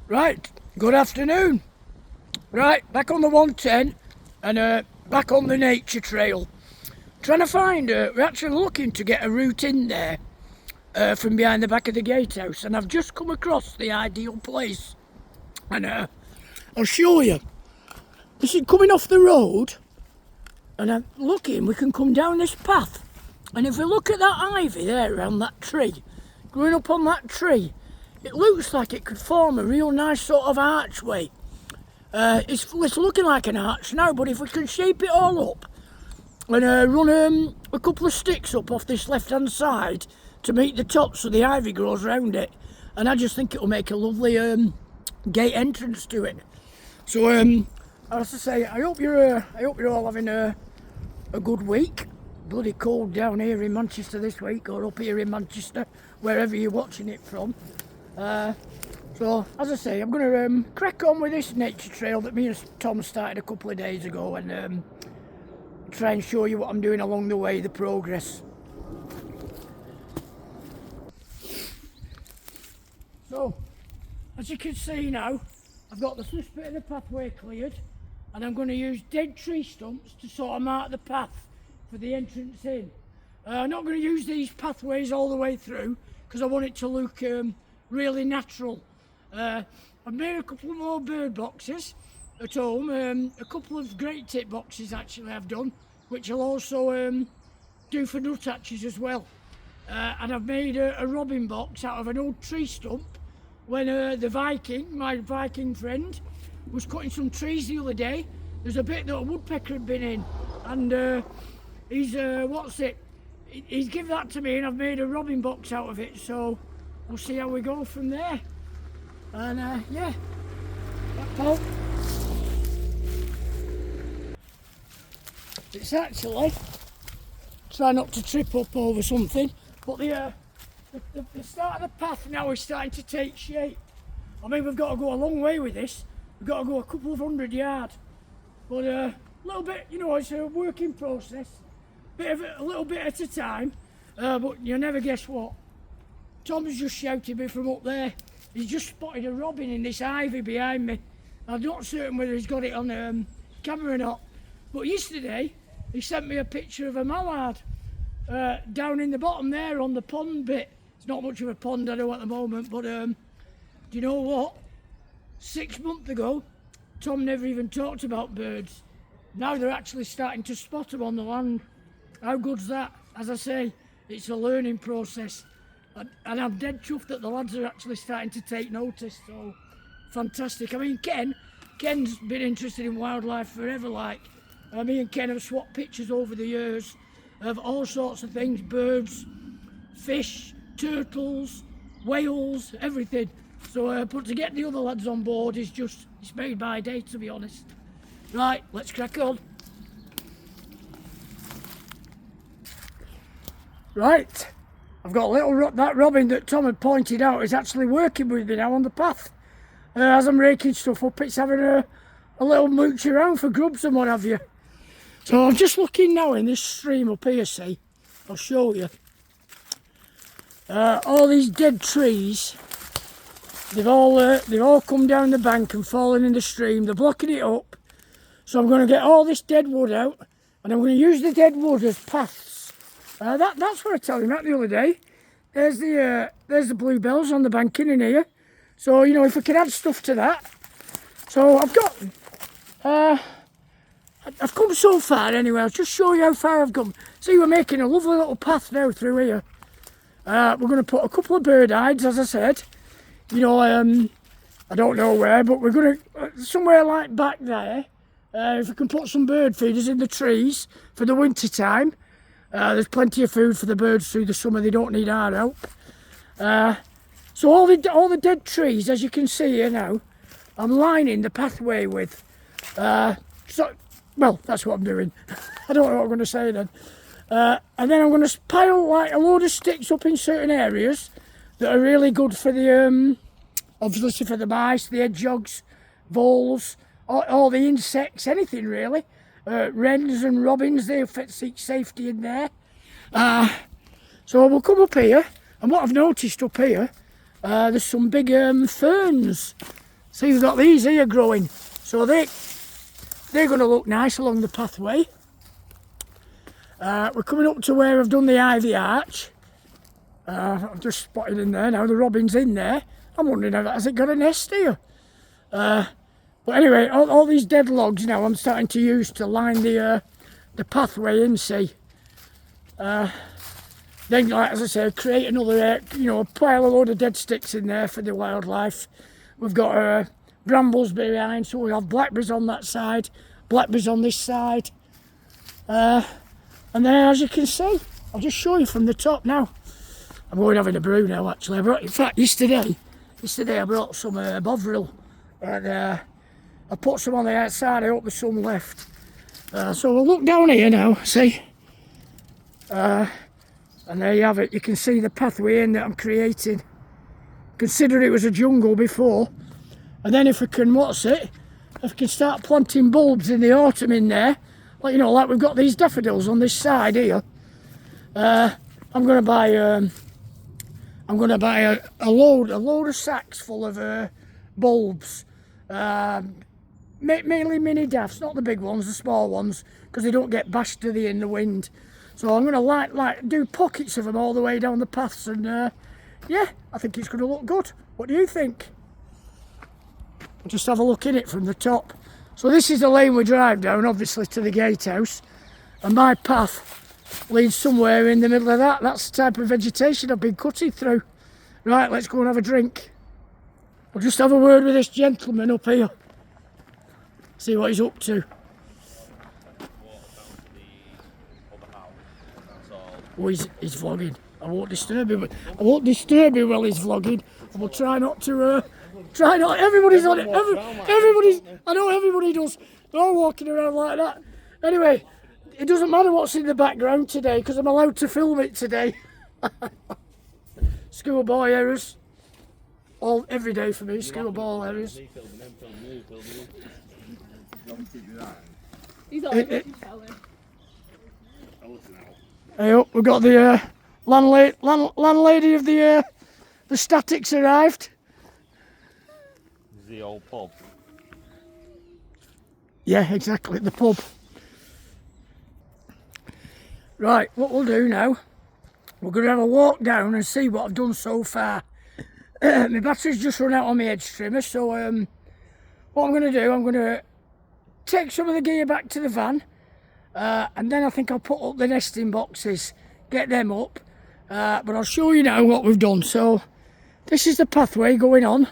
Right, good afternoon. Right, back on the 110 and back on the nature trail. Trying to find, we're actually looking to get a route in there from behind the back of the gatehouse, and I've just come across the ideal place. And I'll show you. This is coming off the road, and I'm looking, we can come down this path. And if we look at that ivy there around that tree, growing up on that tree, it looks like it could form a real nice sort of archway. It's looking like an arch now, but if we can shape it all up and run a couple of sticks up off this left hand side to meet the top so the ivy grows around it, and I just think it'll make a lovely gate entrance to it. So as I say, I hope you're all having a good week. Bloody cold down here in Manchester this week, or up here in Manchester, wherever you're watching it from. So as I say, I'm going to crack on with this nature trail that me and Tom started a couple of days ago, and try and show you what I'm doing along the way, the progress. So as you can see now, I've got the first bit of the pathway cleared, and I'm going to use dead tree stumps to sort of mark the path for the entrance in. I'm not going to use these pathways all the way through because I want it to look really natural. I've made a couple more bird boxes at home, a couple of great tip boxes actually I've done, which I'll also do for nuthatches as well. And I've made a robin box out of an old tree stump when my Viking friend, was cutting some trees the other day. There's a bit that a woodpecker had been in, and he's given that to me, and I've made a robin box out of it, so we'll see how we go from there. And yeah, that's all. It's actually, try not to trip up over something, but the start of the path now is starting to take shape. I mean, we've got to go a long way with this. We've got to go a couple of 100 yards, but a little bit, you know, it's a working process. A little bit at a time, but you never guess what. Tom's just shouted me from up there. He's just spotted a robin in this ivy behind me. I'm not certain whether he's got it on camera or not, but yesterday he sent me a picture of a mallard down in the bottom there on the pond bit. It's not much of a pond I know at the moment, but do you know what? 6 months ago, Tom never even talked about birds. Now they're actually starting to spot them on the land. How good's that? As I say, it's a learning process, and I'm dead chuffed that the lads are actually starting to take notice, so fantastic. I mean, Ken's been interested in wildlife forever, like. Me and Ken have swapped pictures over the years of all sorts of things, birds, fish, turtles, whales, everything. So, but to get the other lads on board is just, it's made my day, to be honest. Right, let's crack on. Right, I've got a little, that robin that Tom had pointed out is actually working with me now on the path. As I'm raking stuff up, it's having a little mooch around for grubs and what have you. So I'm just looking now in this stream up here, see, I'll show you. All these dead trees, they've all come down the bank and fallen in the stream. They're blocking it up. So I'm going to get all this dead wood out, and I'm going to use the dead wood as paths. That's what I told him that the other day. There's the bluebells on the banking in here. So, you know, if we can add stuff to that. So I've come so far anyway. I'll just show you how far I've come. See, we're making a lovely little path now through here. We're going to put a couple of bird hides, as I said. You know, I don't know where, but we're going to, somewhere like back there, if we can put some bird feeders in the trees for the winter time. There's plenty of food for the birds through the summer, they don't need our help. So all the dead trees, as you can see here now, I'm lining the pathway with. Well, that's what I'm doing. I don't know what I'm going to say then. And then I'm going to pile like a load of sticks up in certain areas that are really good for the, obviously for the mice, the hedgehogs, voles, all the insects, anything really. Wrens and robins, they seek safety in there. So we'll come up here, and what I've noticed up here, there's some big ferns See, we've got these here growing, so they're going to look nice along the pathway. We're coming up to where I've done the ivy arch. I've just spotted in there now, the robin's in there. I'm wondering, has it got a nest here? But anyway, all these dead logs now I'm starting to use to line the pathway in, see. Then, like, as I say, create another, pile a load of dead sticks in there for the wildlife. We've got brambles behind, so we have blackberries on that side, blackberries on this side. And then, as you can see, I'll just show you from the top now. I'm going having a brew now, actually. In fact, yesterday I brought some Bovril, and I put some on the outside. I hope there's some left. So we'll look down here now, see. And there you have it. You can see the pathway in that I'm creating. Consider it was a jungle before. And then if we can, if we can start planting bulbs in the autumn in there, like, like we've got these daffodils on this side here. I'm going to buy a load of sacks full of bulbs. Mainly mini daffs, not the big ones, the small ones, because they don't get bashed in the wind. So I'm going to do pockets of them all the way down the paths, and yeah, I think it's going to look good. What do you think? Just have a look in it from the top. So this is the lane we drive down, obviously, to the gatehouse, and my path leads somewhere in the middle of that. That's the type of vegetation I've been cutting through. Right, let's go and have a drink. We'll just have a word with this gentleman up here. See what he's up to. Oh, he's vlogging. I won't disturb him. I won't disturb him while he's vlogging. I will try not to. Everybody's on it. Everybody's. I know everybody does. They're all walking around like that. Anyway, it doesn't matter what's in the background today because I'm allowed to film it today. Schoolboy errors. Every day for me. Schoolboy errors. He's alright. Hey up, we've got the landlady of the Statics arrived. The old pub. Yeah, exactly, the pub. Right, what we'll do now, we're going to have a walk down and see what I've done so far. My battery's just run out on my edge trimmer, so what I'm going to do, I'm going to take some of the gear back to the van. And then I think I'll put up the nesting boxes, get them up, but I'll show you now what we've done. So this is the pathway going on.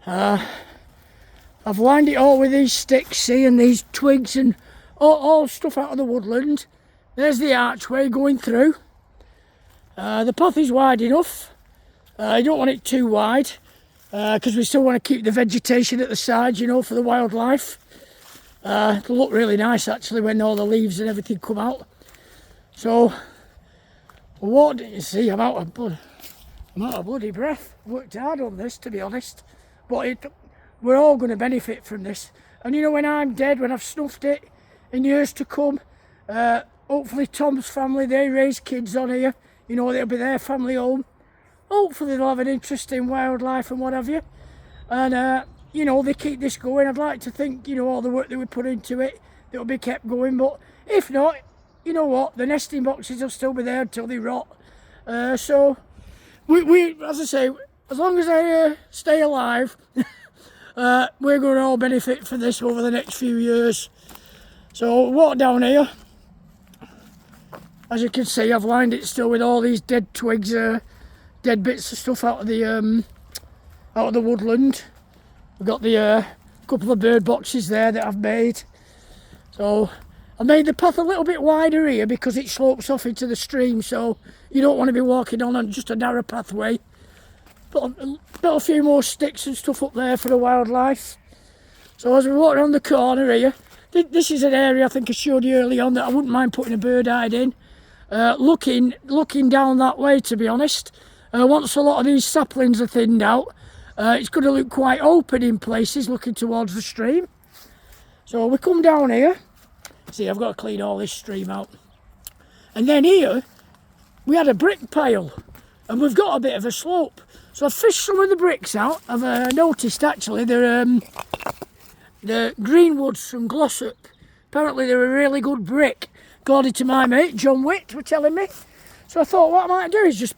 I've lined it all with these sticks, see, and these twigs and all stuff out of the woodland. There's the archway going through. The path is wide enough. I don't want it too wide because we still want to keep the vegetation at the sides, for the wildlife. It'll look really nice actually when all the leaves and everything come out. So, what you see? I'm out of bloody breath. I worked hard on this, to be honest, but we're all going to benefit from this. And when I'm dead, when I've snuffed it in years to come, hopefully Tom's family, they raise kids on here. It'll be their family home. Hopefully they'll have an interest in wildlife and what have you. And they keep this going. I'd like to think, all the work that we put into it, it'll be kept going. But if not, you know what? The nesting boxes will still be there until they rot. So, we, as I say, as long as I stay alive, we're going to all benefit from this over the next few years. So, walk down here. As you can see, I've lined it still with all these dead twigs, dead bits of stuff out of the woodland. We've got the couple of bird boxes there that I've made. So I made the path a little bit wider here because it slopes off into the stream, so you don't want to be walking on just a narrow pathway. Put a few more sticks and stuff up there for the wildlife. So as we walk around the corner here, this is an area I think I showed you early on that I wouldn't mind putting a bird hide in. Looking down that way, to be honest. Once a lot of these saplings are thinned out, it's going to look quite open in places looking towards the stream. So we come down here. See, I've got to clean all this stream out. And then here, we had a brick pile. And we've got a bit of a slope. So I fished some of the bricks out. I've noticed actually they're the Greenwoods from Glossop. Apparently they're a really good brick, according to my mate John Witt were telling me. So I thought what I might do is just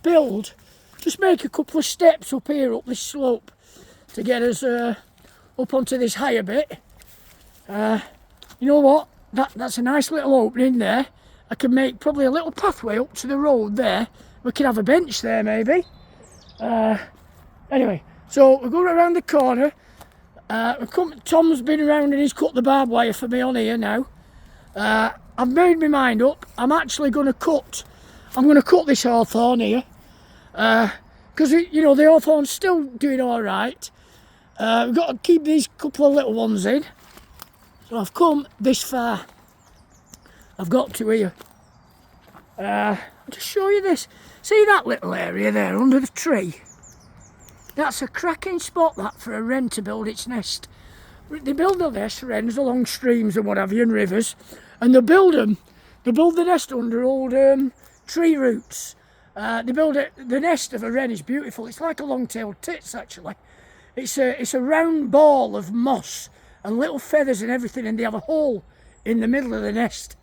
make a couple of steps up here, up this slope, to get us up onto this higher bit. You know what? That's a nice little opening there. I can make probably a little pathway up to the road there. We can have a bench there maybe. Anyway, so we're going around the corner. Tom's been around and he's cut the barbed wire for me on here now. I've made my mind up. I'm actually going to cut this hawthorn here. Because, you know, the hawthorn's still doing alright. We've got to keep these couple of little ones in. So I've come this far. I've got to here. I'll just show you this. See that little area there under the tree? That's a cracking spot, that, for a wren to build its nest. They build their nest, wrens, along streams and what have you, and rivers. And they build the nest under old tree roots. The nest of a wren is beautiful. It's like a long-tailed tits, actually. It's a round ball of moss and little feathers and everything, and they have a hole in the middle of the nest.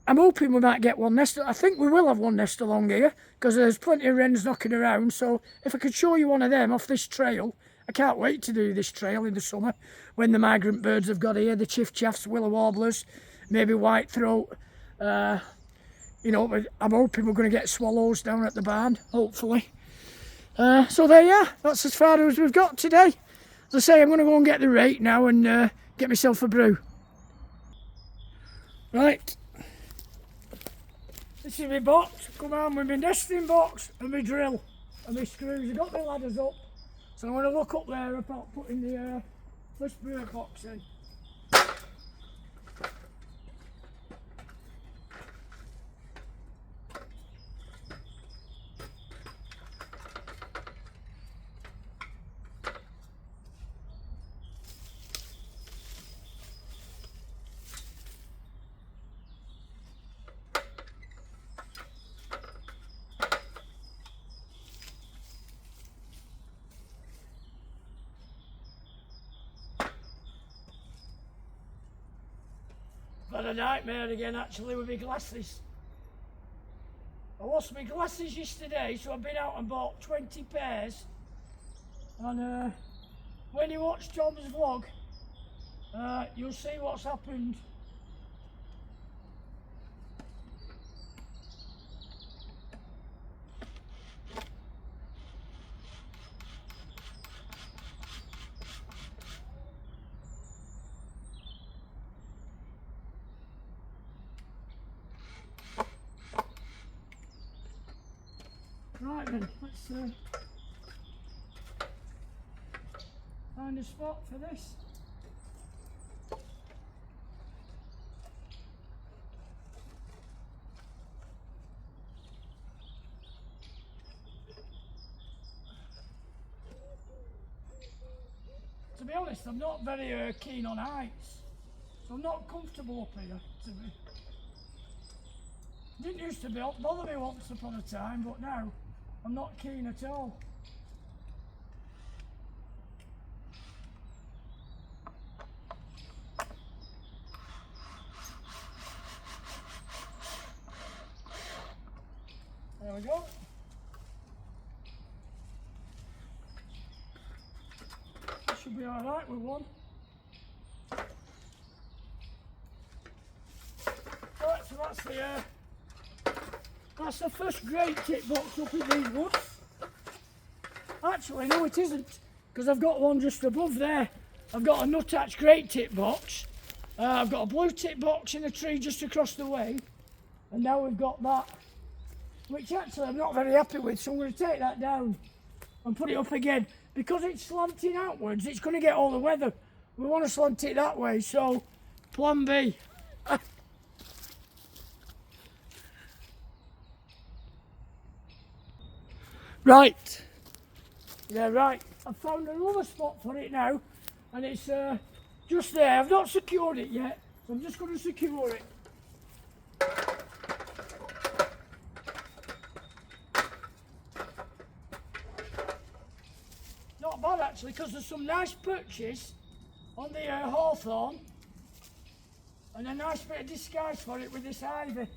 I'm hoping we might get one nest. I think we will have one nest along here, because there's plenty of wrens knocking around. So if I could show you one of them off this trail, I can't wait to do this trail in the summer when the migrant birds have got here, the chiff-chaffs, willow warblers, maybe whitethroat. You know, I'm hoping we're going to get swallows down at the barn, hopefully. So there you are. That's as far as we've got today. As I say, I'm going to go and get the rake now and get myself a brew. Right. This is my box. Come on with my nesting box and my drill and my screws. I've got the ladders up. So I'm going to look up there about putting the first bird box in. Had a nightmare again actually with my glasses. I lost my glasses yesterday, so I've been out and bought 20 pairs. And when you watch Tom's vlog, you'll see what's happened. Right then, let's find a spot for this. To be honest, I'm not very keen on heights, so I'm not comfortable up here. Didn't used to bother me once upon a time, but now I'm not keen at all. There we go. Should be alright with one. Right, so that's the first great tip box up in these woods. Actually, no it isn't, because I've got one just above there. I've got a nut-hatch great tip box. I've got a blue tip box in a tree just across the way. And now we've got that, which actually I'm not very happy with, so I'm going to take that down and put it up again. Because it's slanting outwards, it's going to get all the weather. We want to slant it that way, so plan B. Right. Yeah, right. I've found another spot for it now, and it's just there. I've not secured it yet, so I'm just going to secure it. Not bad actually, because there's some nice perches on the hawthorn, and a nice bit of disguise for it with this ivy.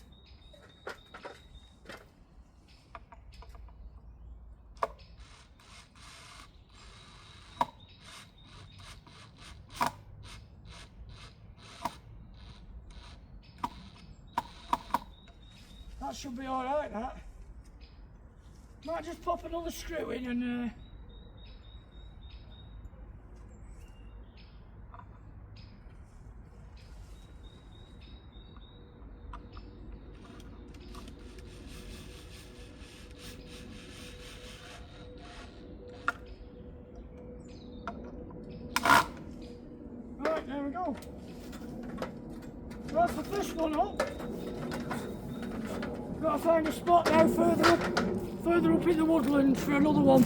That should be alright, that. Might just pop another screw in and right, there we go. That's the first one up. Got to find a spot now further up in the woodland for another one.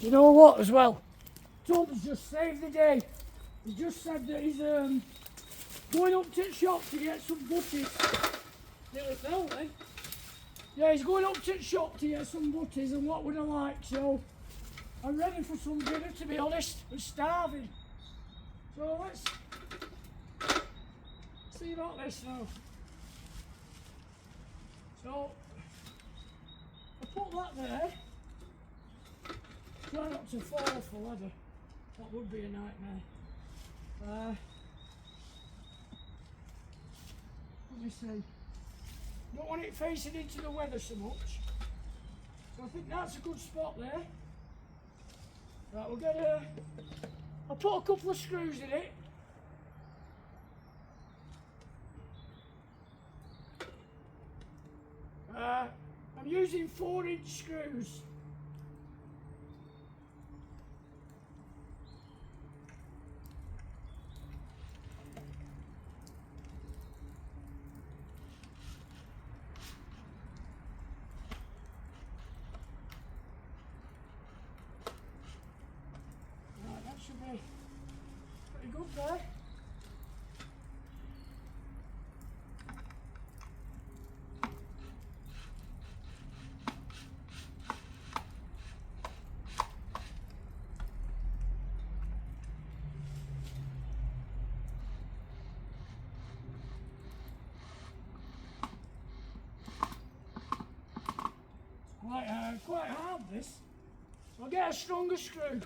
You know what as well? Tom's just saved the day. He just said that he's going up to the shop to get some butties. Nearly fell, eh? Yeah, he's going up to the shop to get some butties, and what would I like? So I'm ready for some dinner, to be honest. I'm starving. So let's see about this now. So I put that there. Try not to fall off the ladder. That would be a nightmare. Let me see. Don't want it facing into the weather so much. So I think that's a good spot there. Right, we'll get I'll put a couple of screws in it. I'm using 4-inch screws. Right, that should be pretty good there. Quite hard this. So I'll get a stronger screw.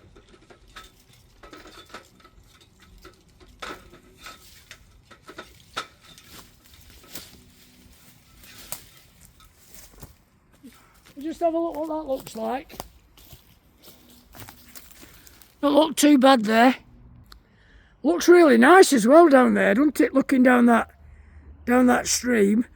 We'll just have a look what that looks like. Don't look too bad there. Looks really nice as well down there, doesn't it? Looking down that stream.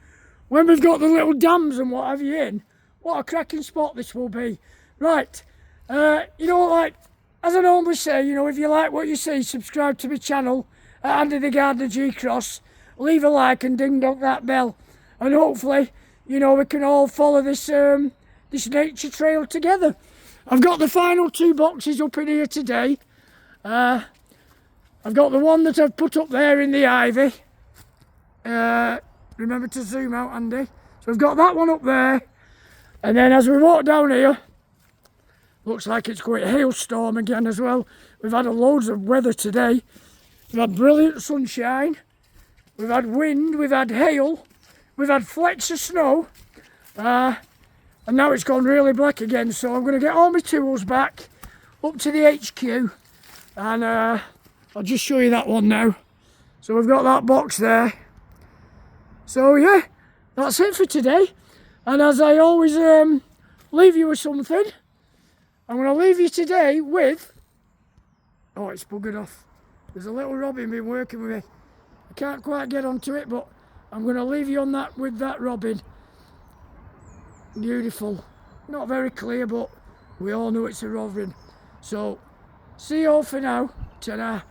When we've got the little dams and what have you in, what a cracking spot this will be. Right, you know, like, as I normally say, you know, if you like what you see, subscribe to my channel at Andy the Gardener G-Cross, leave a like and ding dong that bell, and hopefully, you know, we can all follow this this nature trail together. I've got the final 2 boxes up in here today. I've got the one that I've put up there in the ivy. Remember to zoom out, Andy. So I've got that one up there. And then as we walk down here, looks like it's going to hailstorm again as well. We've had loads of weather today. We've had brilliant sunshine. We've had wind, we've had hail, we've had flecks of snow. And now it's gone really black again. So I'm going to get all my tools back up to the HQ. And I'll just show you that one now. So we've got that box there. So yeah, that's it for today. And as I always leave you with something, I'm going to leave you today with... Oh, it's buggered off. There's a little robin been working with me. I can't quite get onto it, but I'm going to leave you on that with that robin. Beautiful. Not very clear, but we all know it's a robin. So, see you all for now. Ta-da.